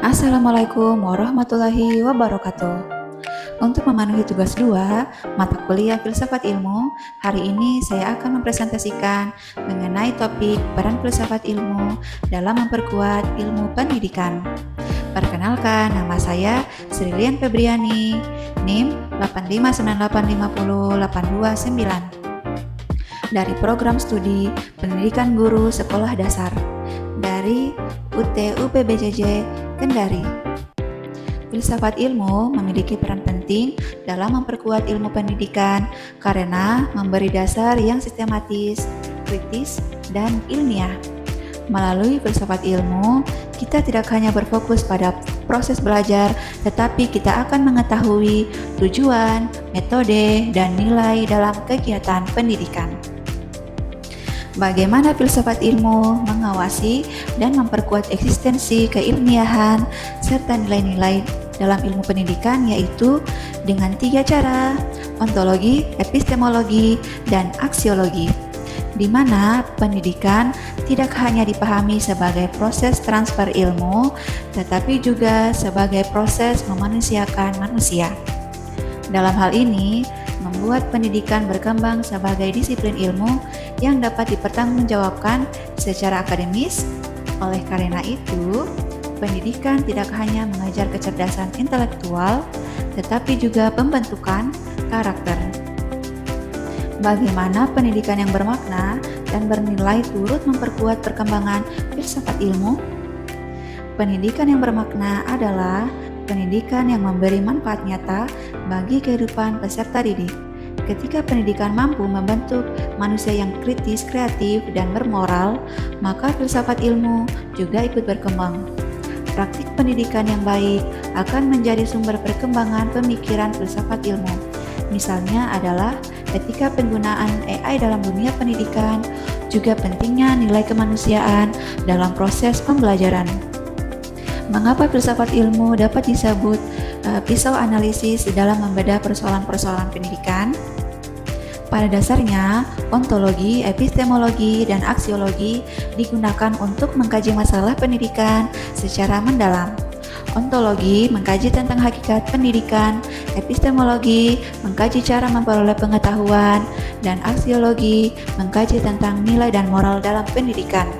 Assalamualaikum warahmatullahi wabarakatuh. Untuk memenuhi tugas 2, mata kuliah Filsafat Ilmu, hari ini saya akan mempresentasikan mengenai topik peran filsafat ilmu dalam memperkuat ilmu pendidikan. Perkenalkan, nama saya Sri Lian Febriani, NIM 859850829 dari Program Studi Pendidikan Guru Sekolah Dasar dari UT UPBJJ Kendari. Filsafat ilmu memiliki peran penting dalam memperkuat ilmu pendidikan karena memberi dasar yang sistematis, kritis, dan ilmiah. Melalui filsafat ilmu, kita tidak hanya berfokus pada proses belajar, tetapi kita akan mengetahui tujuan, metode, dan nilai dalam kegiatan pendidikan. Bagaimana filsafat ilmu mengawasi dan memperkuat eksistensi keilmiahan serta nilai-nilai dalam ilmu pendidikan, yaitu dengan 3 cara: ontologi, epistemologi, dan aksiologi, di mana pendidikan tidak hanya dipahami sebagai proses transfer ilmu, tetapi juga sebagai proses memanusiakan manusia. Dalam hal ini, membuat pendidikan berkembang sebagai disiplin ilmu yang dapat dipertanggungjawabkan secara akademis. Oleh karena itu, pendidikan tidak hanya mengajar kecerdasan intelektual, tetapi juga pembentukan karakter. Bagaimana pendidikan yang bermakna dan bernilai turut memperkuat perkembangan filsafat ilmu? Pendidikan yang bermakna adalah pendidikan yang memberi manfaat nyata bagi kehidupan peserta didik. Ketika pendidikan mampu membentuk manusia yang kritis, kreatif, dan bermoral, maka filsafat ilmu juga ikut berkembang. Praktik pendidikan yang baik akan menjadi sumber perkembangan pemikiran filsafat ilmu. Misalnya adalah etika penggunaan AI dalam dunia pendidikan, juga pentingnya nilai kemanusiaan dalam proses pembelajaran. Mengapa filsafat ilmu dapat disebut pisau analisis dalam membedah persoalan-persoalan pendidikan? Pada dasarnya, ontologi, epistemologi, dan aksiologi digunakan untuk mengkaji masalah pendidikan secara mendalam. Ontologi mengkaji tentang hakikat pendidikan, epistemologi mengkaji cara memperoleh pengetahuan, dan aksiologi mengkaji tentang nilai dan moral dalam pendidikan.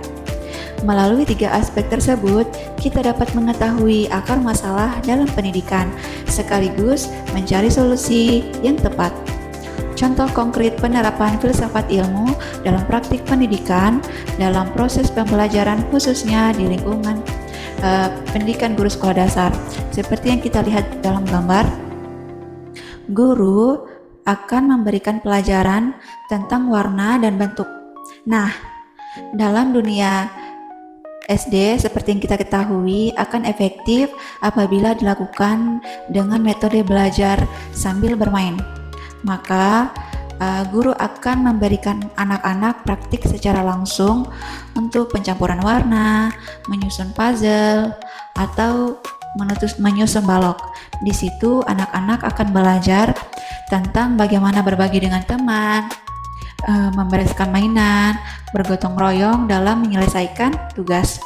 Melalui 3 aspek tersebut, kita dapat mengetahui akar masalah dalam pendidikan, sekaligus mencari solusi yang tepat. Contoh konkret penerapan filsafat ilmu dalam praktik pendidikan dalam proses pembelajaran, khususnya di lingkungan pendidikan guru sekolah dasar. Seperti yang kita lihat dalam gambar, guru akan memberikan pelajaran tentang warna dan bentuk. Nah, dalam dunia SD, seperti yang kita ketahui, akan efektif apabila dilakukan dengan metode belajar sambil bermain. Maka guru akan memberikan anak-anak praktik secara langsung untuk pencampuran warna, menyusun puzzle, atau menyusun balok. Di situ anak-anak akan belajar tentang bagaimana berbagi dengan teman, membereskan mainan, bergotong royong dalam menyelesaikan tugas.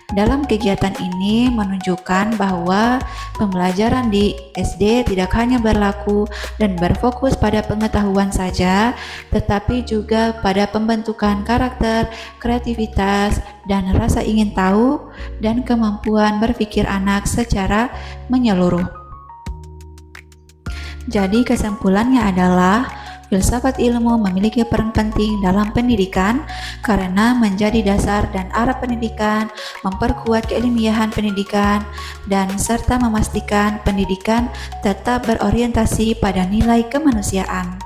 Dalam kegiatan ini menunjukkan bahwa pembelajaran di SD tidak hanya berlaku dan berfokus pada pengetahuan saja, tetapi juga pada pembentukan karakter, kreativitas, dan rasa ingin tahu dan kemampuan berpikir anak secara menyeluruh. Jadi kesimpulannya adalah filsafat ilmu memiliki peran penting dalam pendidikan karena menjadi dasar dan arah pendidikan, memperkuat keilmiahan pendidikan, dan serta memastikan pendidikan tetap berorientasi pada nilai kemanusiaan.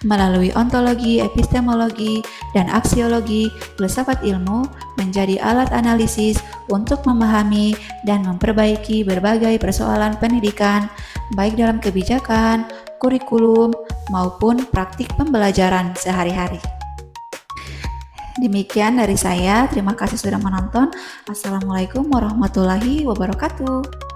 Melalui ontologi, epistemologi, dan aksiologi, filsafat ilmu menjadi alat analisis untuk memahami dan memperbaiki berbagai persoalan pendidikan, baik dalam kebijakan, kurikulum, maupun praktik pembelajaran sehari-hari. Demikian dari saya, terima kasih sudah menonton. Assalamualaikum warahmatullahi wabarakatuh.